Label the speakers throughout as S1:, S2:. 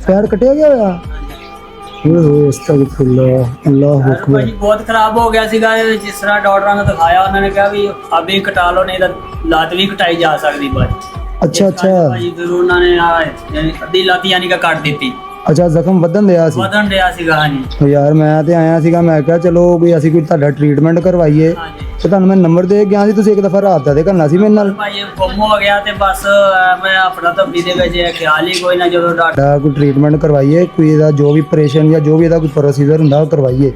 S1: ਪੈਰ ਕੱਟਿਆ ਗਿਆ ਹੋਇਆ। ਓਹ ਅਸਤਗਫੁਰullah ਅੱਲਾਹੁ ਅਕਬਰ।
S2: ਭਾਜੀ ਬਹੁਤ ਖਰਾਬ ਹੋ ਗਿਆ ਸੀਗਾ, ਜਿਸ ਤਰ੍ਹਾਂ ਡਾਕਟਰਾਂ ਨੂੰ ਦਿਖਾਇਆ ਉਹਨਾਂ ਨੇ ਕਿਹਾ ਵੀ ਅਭੀ ਕਟਾ ਲਓ, ਨਹੀਂ ਤਾਂ ਲੱਤ ਵੀ ਕਟਾਈ ਜਾ ਸਕਦੀ ਬਾਅਦ।
S1: ਅੱਛਾ ਅੱਛਾ
S2: ਭਾਜੀ ਫਿਰ ਉਹਨਾਂ ਨੇ ਅੱਧੀ ਲੱਤ ਯਾਨੀ ਕਿ ਕੱਟ ਦਿੱਤੀ।
S1: ਅੱਛਾ ਜ਼ਖਮ ਵਧਣ ਦਿਆ ਸੀ।
S2: ਵਧਣ ਡਿਆ ਸੀਗਾ। ਹਾਂਜੀ
S1: ਉਹ ਯਾਰ ਮੈਂ ਤੇ ਆਇਆ ਸੀਗਾ, ਮੈਂ ਕਿਹਾ ਚਲੋ ਕੋਈ ਅਸੀਂ ਕੋਈ ਤੁਹਾਡਾ ਟ੍ਰੀਟਮੈਂਟ ਕਰਵਾਈਏ
S2: ਹਾਂਜੀ
S1: ਤੇ ਤੁਹਾਨੂੰ ਮੈਂ ਨੰਬਰ ਦੇ ਗਿਆ ਸੀ, ਤੁਸੀਂ ਇੱਕ ਦਫਾ ਰਾਬਤਾ ਤੇ ਕਰਨਾ ਸੀ ਮੇਰੇ ਨਾਲ।
S2: ਭਾਜੀ ਗੁੰਮ ਹੋ ਗਿਆ ਤੇ ਬਸ ਮੈਂ ਆਪਣਾ ਧੱਬੀ ਦੇ ਵਿੱਚ ਇਹ ਖਿਆਲ ਹੀ ਕੋਈ ਨਾ, ਜਦੋਂ ਡਾਕਟਰ
S1: ਤੁਹਾਡਾ ਕੋਈ ਟ੍ਰੀਟਮੈਂਟ ਕਰਵਾਈਏ, ਕੋਈ ਇਹਦਾ ਜੋ ਵੀ ਆਪਰੇਸ਼ਨ ਜਾਂ ਜੋ ਵੀ ਇਹਦਾ ਕੋਈ ਪ੍ਰੋਸੀਜਰ ਹੁੰਦਾ ਉਹ ਕਰਵਾਈਏ।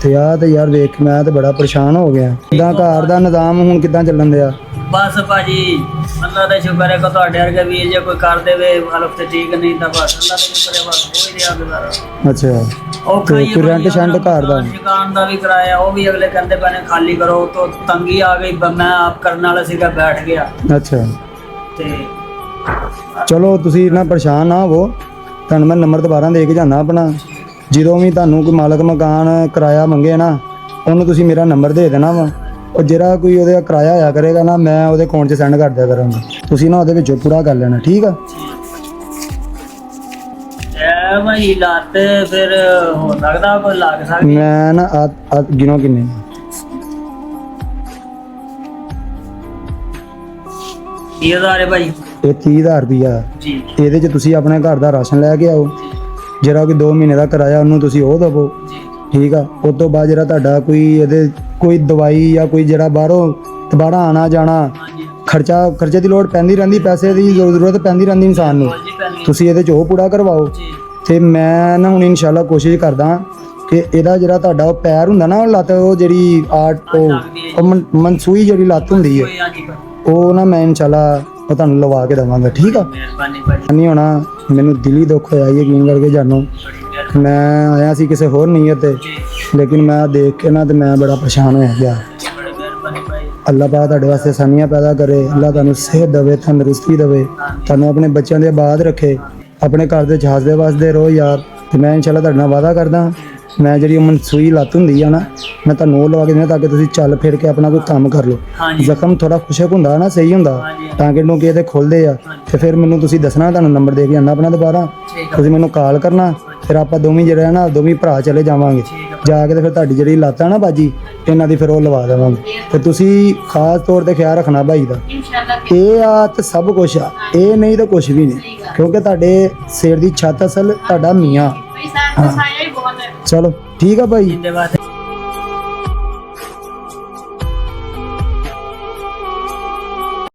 S1: ਤੇ ਯਾਰ ਵੇਖ ਮੈਂ ਤੇ ਬੜਾ ਪਰੇਸ਼ਾਨ ਹੋ ਗਿਆ। ਕਿੱਦਾਂ ਘਰ ਦਾ ਨਿਜ਼ਾਮ ਹੁਣ ਕਿੱਦਾਂ ਚੱਲਣ ਦਿਆ?
S2: ਬਸ ਭਾਜੀ ਅੱਲਾ ਦਾ ਸ਼ੁਕਰ ਹੈ ਕਿ ਤੁਹਾਡੇ ਵਰਗੇ ਵੀਰ ਜੇ ਕੋਈ ਕਰ ਦੇਵੇ ਹਲਫ ਤੇ ਠੀਕ, ਨਹੀਂ ਤਾਂ ਬਸ ਅੱਲਾ ਦਾ ਸ਼ੁਕਰ ਹੈ, ਬਸ ਹੋ ਹੀ ਰਿਹਾ ਗੁਜ਼ਾਰਾ।
S1: ਅੱਛਾ
S2: ਔਖਾ ਹੀ ਹੈ
S1: ਕੋਈ ਰੈਂਟ
S2: ਭਾਜੀ,
S1: ਸ਼ੈਂਟ ਘਰ ਦਾ?
S2: ਦੁਕਾਨ ਦਾ ਵੀ ਕਿਰਾਇਆ ਉਹ ਵੀ ਅਗਲੇ ਕਹਿੰਦੇ ਪੈਣੇ ਖਾਲੀ ਕਰੋ, ਤੋਂ ਤੰਗੀ ਆ ਗਈ। ਮੈਂ ਆਪ ਕਰਨ ਵਾਲਾ ਸੀਗਾ, ਬੈਠ ਗਿਆ
S1: ਅੱਛਾ
S2: ਤੇ
S1: ਚਲੋ ਤੁਸੀਂ ਨਾ ਪਰੇਸ਼ਾਨ ਨਾ ਹੋਵੋ, ਤੁਹਾਨੂੰ ਮੈਂ ਨੰਬਰ ਦੁਬਾਰਾ ਦੇ ਕੇ ਜਾਣਾ ਆਪਣਾ। ਜਦੋਂ ਵੀ ਤੁਹਾਨੂੰ ਕੋਈ ਮਾਲਕ ਮਕਾਨ ਕਿਰਾਇਆ ਮੰਗੇ ਨਾ, ਉਹਨੂੰ ਤੁਸੀਂ ਮੇਰਾ ਨੰਬਰ ਦੇ ਦੇਣਾ ਵਾ। ਉਹ ਜਿਹੜਾ ਕੋਈ ਉਹਦਾ ਕਿਰਾਇਆ ਆਇਆ ਕਰੇਗਾ ਨਾ, ਮੈਂ ਉਹਦੇ ਅਕਾਊਂਟ 'ਚ ਸੈਂਡ ਕਰ ਦਿਆ ਕਰਾਂਗਾ। ਤੁਸੀਂ ਨਾ ਉਹਦੇ ਵਿੱਚੋਂ ਪੂਰਾ ਕਰ ਲੈਣਾ, ਠੀਕ ਆ?
S2: ਐ ਭਾਈ ਲੱਤ ਫਿਰ ਹੋ ਸਕਦਾ ਕੋਈ ਲੱਗ ਸਕਦੀ।
S1: ਮੈਂ ਨਾ ਆ ਗਿਣੋ ਕਿੰਨੇ
S2: 30,000 ਹੈ ਭਾਈ।
S1: ਇਹ 30,000 ਰੁਪਈਆ।
S2: ਜੀ
S1: ਇਹਦੇ 'ਚ ਤੁਸੀਂ ਆਪਣੇ ਘਰ ਦਾ ਰਾਸ਼ਨ ਲੈ ਕੇ ਆਓ, ਜਿਹੜਾ ਕੋਈ 2 ਮਹੀਨੇ ਦਾ ਕਿਰਾਇਆ ਉਹਨੂੰ ਤੁਸੀਂ ਉਹ ਦੇਵੋ,
S2: ਜੀ
S1: ਠੀਕ ਆ? ਉਸ ਤੋਂ ਬਾਅਦ ਜਿਹੜਾ ਤੁਹਾਡਾ ਇਹਦੇ ਕੋਈ ਦਵਾਈ ਜਾਂ ਕੋਈ ਜਿਹੜਾ ਬਾਹਰੋਂ ਦੁਬਾਰਾ ਆਣਾ ਜਾਣਾ
S2: ਹਾਂਜੀ
S1: ਖਰਚੇ ਦੀ ਲੋੜ ਪੈਂਦੀ ਰਹਿੰਦੀ, ਪੈਸੇ ਦੀ ਜ਼ਰੂਰਤ ਪੈਂਦੀ ਰਹਿੰਦੀ ਇਨਸਾਨ ਨੂੰ,
S2: ਜੀ ਪੈਣੀ
S1: ਤੁਸੀਂ ਇਹਦੇ 'ਚ ਉਹ ਪੂਰਾ ਕਰਵਾਓ।
S2: ਜੀ
S1: ਤੇ ਮੈਂ ਨਾ ਹੁਣ ਇਨਸ਼ਾਅੱਲਾ ਕੋਸ਼ਿਸ਼ ਕਰਦਾ ਕਿ ਇਹਦਾ ਜਿਹੜਾ ਤੁਹਾਡਾ ਉਹ ਪੈਰ ਹੁੰਦਾ ਨਾ, ਉਹ ਲੱਤ, ਉਹ ਜਿਹੜੀ ਮਨਸੂਈ ਜਿਹੜੀ ਲੱਤ ਹੁੰਦੀ ਹੈ,
S2: ਕੋਈ ਹਾਂਜੀ
S1: ਉਹ ਨਾ ਮੈਂ ਇਨਸ਼ਾਅੱਲਾ ਉਹ ਤੁਹਾਨੂੰ ਲਵਾ ਕੇ ਦੇਵਾਂਗਾ, ਠੀਕ ਆ?
S2: ਮਿਹਰਬਾਨੀ ਭਾਜੀ,
S1: ਨਹੀਂ ਹੋਣਾ, ਮੈਨੂੰ ਦਿਲੀ ਦੁੱਖ ਹੋਇਆ ਯਕੀਨ ਕਰਕੇ ਜਾਣੋ।
S2: ਬੜੀ ਮਿਹਰਬਾਨੀ
S1: ਮੈਂ ਆਇਆ ਸੀ ਕਿਸੇ ਹੋਰ ਨੀਅਤ ਤੇ,
S2: ਜੀ,
S1: ਲੇਕਿਨ ਮੈਂ ਦੇਖ ਕੇ ਨਾ ਤੇ ਮੈਂ ਬੜਾ ਪਰੇਸ਼ਾਨ ਹੋਇਆ ਗਿਆ।
S2: ਬੜੀ ਮਿਹਰਬਾਨੀ ਭਾਈ।
S1: ਅੱਲਾਹ ਪਾਕ ਤੁਹਾਡੇ ਵਾਸਤੇ ਆਸਾਨੀਆਂ ਪੈਦਾ ਕਰੇ, ਅੱਲਾਹ ਤੁਹਾਨੂੰ ਸਿਹਤ ਦੇਵੇ, ਤੰਦਰੁਸਤੀ ਦੇਵੇ, ਤੁਹਾਨੂੰ ਆਪਣੇ ਬੱਚਿਆਂ ਦੇ ਆਬਾਦ ਰੱਖੇ, ਆਪਣੇ ਘਰ ਦੇ ਜਹਾਜ਼ ਦੇ ਵਾਸਤੇ ਰਹੋ ਯਾਰ। ਤੇ ਮੈਂ ਇਨਸ਼ਾਅੱਲਾ ਤੁਹਾਡੇ ਨਾਲ ਵਾਅਦਾ ਕਰਦਾ, ਮੈਂ ਜਿਹੜੀ ਮਨਸੂਈ ਲੱਤ ਹੁੰਦੀ ਆ ਨਾ, ਮੈਂ ਤੁਹਾਨੂੰ ਉਹ ਲਵਾ ਕੇ ਦੇਣਾ ਤਾਂ ਕਿ ਤੁਸੀਂ ਚੱਲ ਫਿਰ ਕੇ ਆਪਣਾ ਕੋਈ ਕੰਮ ਕਰ ਲਓ।
S2: ਹਾਂਜੀ
S1: ਜ਼ਖਮ ਥੋੜਾ ਖੁਸ਼ਕ ਹੁੰਦਾ ਨਾ, ਸਹੀ ਹੁੰਦਾ,
S2: ਹਾਂਜੀ
S1: ਤਾਂ ਕਿ ਲੋਕ ਇਹਦੇ ਖੁੱਲਦੇ ਆ। ਤੇ ਫਿਰ ਮੈਨੂੰ ਤੁਸੀਂ ਦੱਸਣਾ, ਤੁਹਾਨੂੰ ਨੰਬਰ ਦੇ ਕੇ ਆਉਣਾ ਆਪਣਾ ਦੁਬਾਰਾ,
S2: ਠੀਕ ਆ
S1: ਤੁਸੀਂ ਮੈਨੂੰ ਕਾਲ ਕਰਨਾ, ਫਿਰ ਆਪਾਂ ਦੋਵੇਂ ਜਿਹੜੇ ਆ ਨਾ, ਦੋਵੇਂ ਭਰਾ ਚਲੇ ਜਾਵਾਂਗੇ
S2: ਠੀਕ ਆ
S1: ਜਾ ਕੇ। ਤੇ ਫਿਰ ਤੁਹਾਡੀ ਜਿਹੜੀ ਲੱਤ ਆ ਨਾ ਬਾਜੀ, ਇਹਨਾਂ ਦੀ ਫਿਰ ਉਹ ਲਵਾ ਦੇਵਾਂਗੇ। ਤੇ ਤੁਸੀਂ ਖਾਸ ਤੌਰ ਤੇ ਖਿਆਲ ਰੱਖਣਾ ਭਾਈ ਦਾ। ਇਹ ਆ ਤੇ ਸਭ ਕੁਝ ਆ, ਇਹ ਨਹੀਂ ਤਾਂ ਕੁਝ ਵੀ ਨਹੀਂ, ਕਿਉਂਕਿ ਤੁਹਾਡੇ ਸਿਰ ਦੀ ਛੱਤ ਅਸਲ ਤੁਹਾਡਾ ਮੀਆਂ। ਚਲੋ ਠੀਕ ਆ ਭਾਈ।
S2: ਜਿੰਦੇ ਬਾਤ